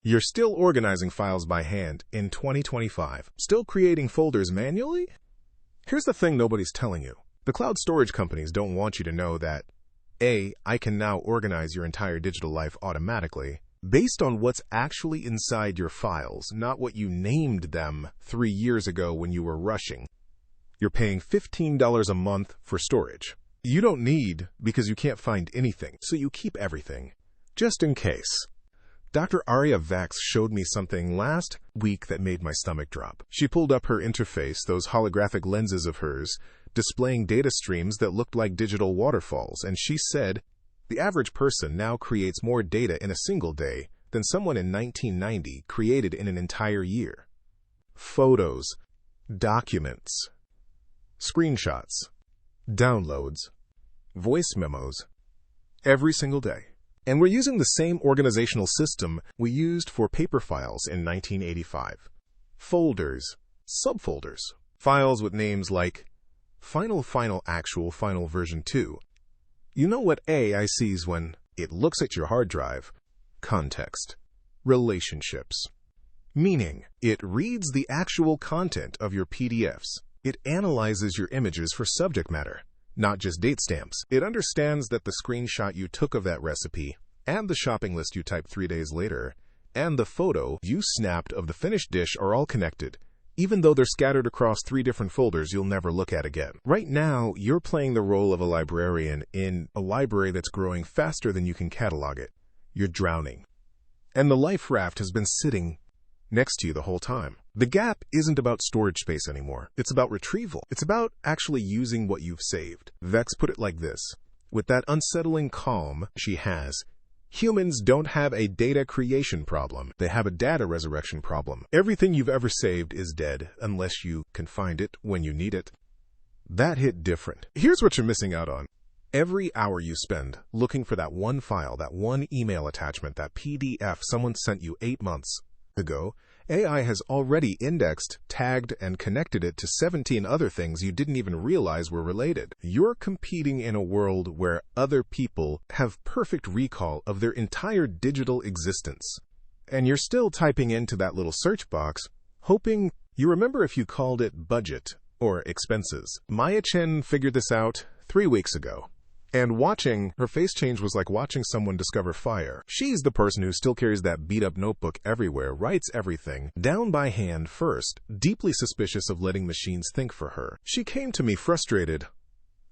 You're still organizing files by hand in 2025. Still creating folders manually? Here's the thing nobody's telling you. The cloud storage companies don't want you to know that A, I can now organize your entire digital life automatically based on what's actually inside your files, not what you named them 3 years ago when you were rushing. You're paying $15 a month for storage. You don't need because you can't find anything, so you keep everything, just in case. Dr. Arya Vex showed me something last week that made my stomach drop. She pulled up her interface, those holographic lenses of hers, displaying data streams that looked like digital waterfalls, and she said, the average person now creates more data in a single day than someone in 1990 created in an entire year. Photos, documents, screenshots, downloads, voice memos, every single day. And we're using the same organizational system we used for paper files in 1985. Folders, subfolders, files with names like Final Actual Final Version 2. You know what AI sees when it looks at your hard drive? Context, relationships, meaning it reads the actual content of your PDFs. It analyzes your images for subject matter, not just date stamps. It understands that the screenshot you took of that recipe, and the shopping list you typed 3 days later, and the photo you snapped of the finished dish are all connected, even though they're scattered across 3 different folders you'll never look at again. Right now, you're playing the role of a librarian in a library that's growing faster than you can catalog it. You're drowning. And the life raft has been sitting next to you the whole time. The gap isn't about storage space anymore. It's about retrieval. It's about actually using what you've saved. Vex put it like this. With that unsettling calm she has, humans don't have a data creation problem. They have a data resurrection problem. Everything you've ever saved is dead unless you can find it when you need it. That hit different. Here's what you're missing out on. Every hour you spend looking for that one file, that one email attachment, that PDF someone sent you 8 months ago, AI has already indexed, tagged, and connected it to 17 other things you didn't even realize were related. You're competing in a world where other people have perfect recall of their entire digital existence. And you're still typing into that little search box, hoping you remember if you called it budget or expenses. Maya Chen figured this out 3 weeks ago. And watching her face change was like watching someone discover fire. She's the person who still carries that beat-up notebook everywhere, writes everything down by hand first, deeply suspicious of letting machines think for her. She came to me frustrated,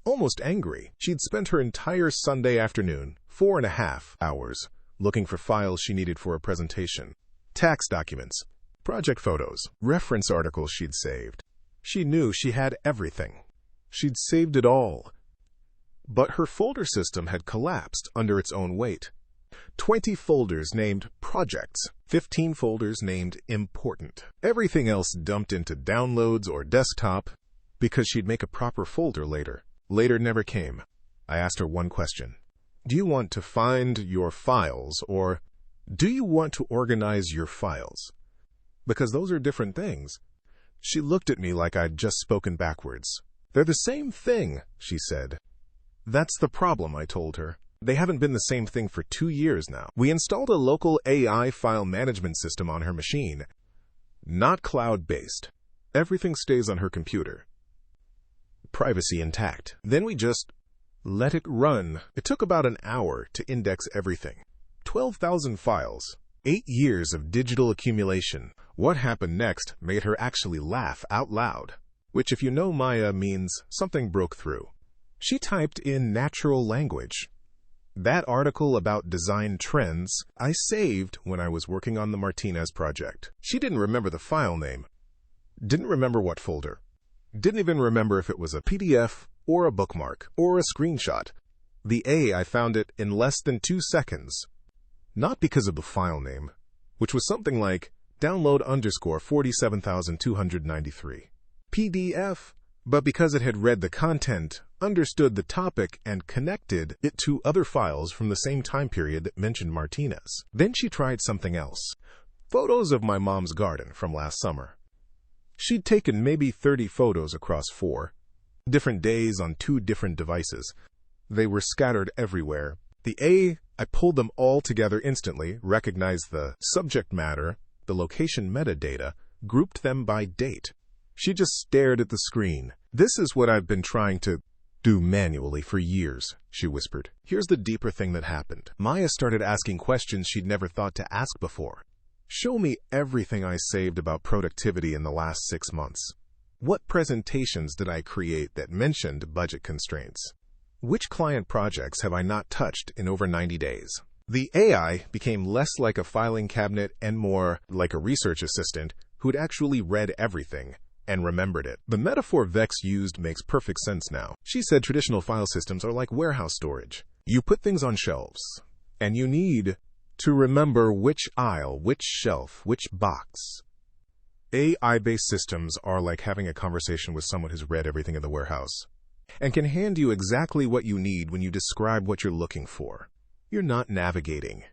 almost angry. She'd spent her entire Sunday afternoon, 4.5 hours, looking for files she needed for a presentation. Tax documents, project photos, reference articles she'd saved. She knew she had everything. She'd saved it all. But her folder system had collapsed under its own weight. 20 folders named Projects, 15 folders named Important. Everything else dumped into Downloads or Desktop because she'd make a proper folder later. Later never came. I asked her one question. Do you want to find your files, or do you want to organize your files? Because those are different things. She looked at me like I'd just spoken backwards. They're the same thing, she said. That's the problem, I told her. They haven't been the same thing for 2 years now. We installed a local AI file management system on her machine, not cloud-based. Everything stays on her computer. Privacy intact. Then we just let it run. It took about an hour to index everything. 12,000 files. 8 years of digital accumulation. What happened next made her actually laugh out loud, which, if you know Maya, means something broke through. She typed in natural language. That article about design trends I saved when I was working on the Martinez project. She didn't remember the file name. Didn't remember what folder. Didn't even remember if it was a PDF or a bookmark or a screenshot. The AI found it in less than 2 seconds. Not because of the file name, which was something like download_47293. PDF, but because it had read the content, understood the topic, and connected it to other files from the same time period that mentioned Martinez. Then she tried something else. Photos of my mom's garden from last summer. She'd taken maybe 30 photos across 4 different days on 2 different devices. They were scattered everywhere. The I pulled them all together instantly, recognized the subject matter, the location metadata, grouped them by date. She just stared at the screen. "This is what I've been trying to do manually for years," she whispered. Here's the deeper thing that happened. Maya started asking questions she'd never thought to ask before. Show me everything I saved about productivity in the last 6 months. What presentations did I create that mentioned budget constraints? Which client projects have I not touched in over 90 days? The AI became less like a filing cabinet and more like a research assistant who'd actually read everything and remembered it. The metaphor Vex used makes perfect sense now. She said traditional file systems are like warehouse storage. You put things on shelves, and you need to remember which aisle, which shelf, which box. AI-based systems are like having a conversation with someone who's read everything in the warehouse and can hand you exactly what you need when you describe what you're looking for. You're not navigating.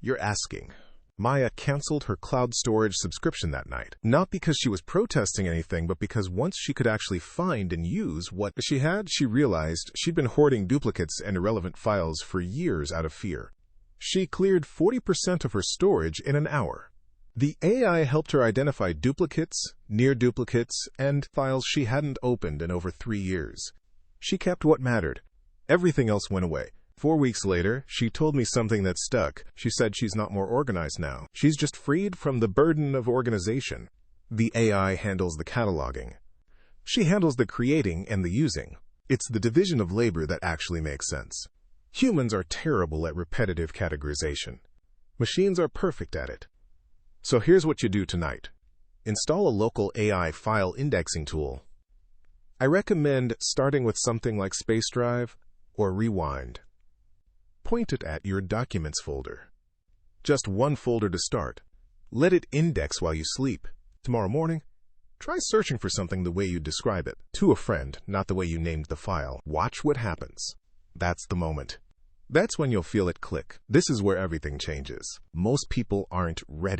You're asking. Maya canceled her cloud storage subscription that night, not because she was protesting anything, but because once she could actually find and use what she had, she realized she'd been hoarding duplicates and irrelevant files for years out of fear. She cleared 40% of her storage in an hour. The AI helped her identify duplicates, near duplicates, and files she hadn't opened in over 3 years. She kept what mattered. Everything else went away. 4 weeks later, she told me something that stuck. She said she's not more organized now. She's just freed from the burden of organization. The AI handles the cataloging. She handles the creating and the using. It's the division of labor that actually makes sense. Humans are terrible at repetitive categorization. Machines are perfect at it. So here's what you do tonight. Install a local AI file indexing tool. I recommend starting with something like Space Drive or Rewind. Point it at your Documents folder. Just one folder to start. Let it index while you sleep. Tomorrow morning, try searching for something the way you describe it. To a friend, not the way you named the file. Watch what happens. That's the moment. That's when you'll feel it click. This is where everything changes. Most people aren't ready.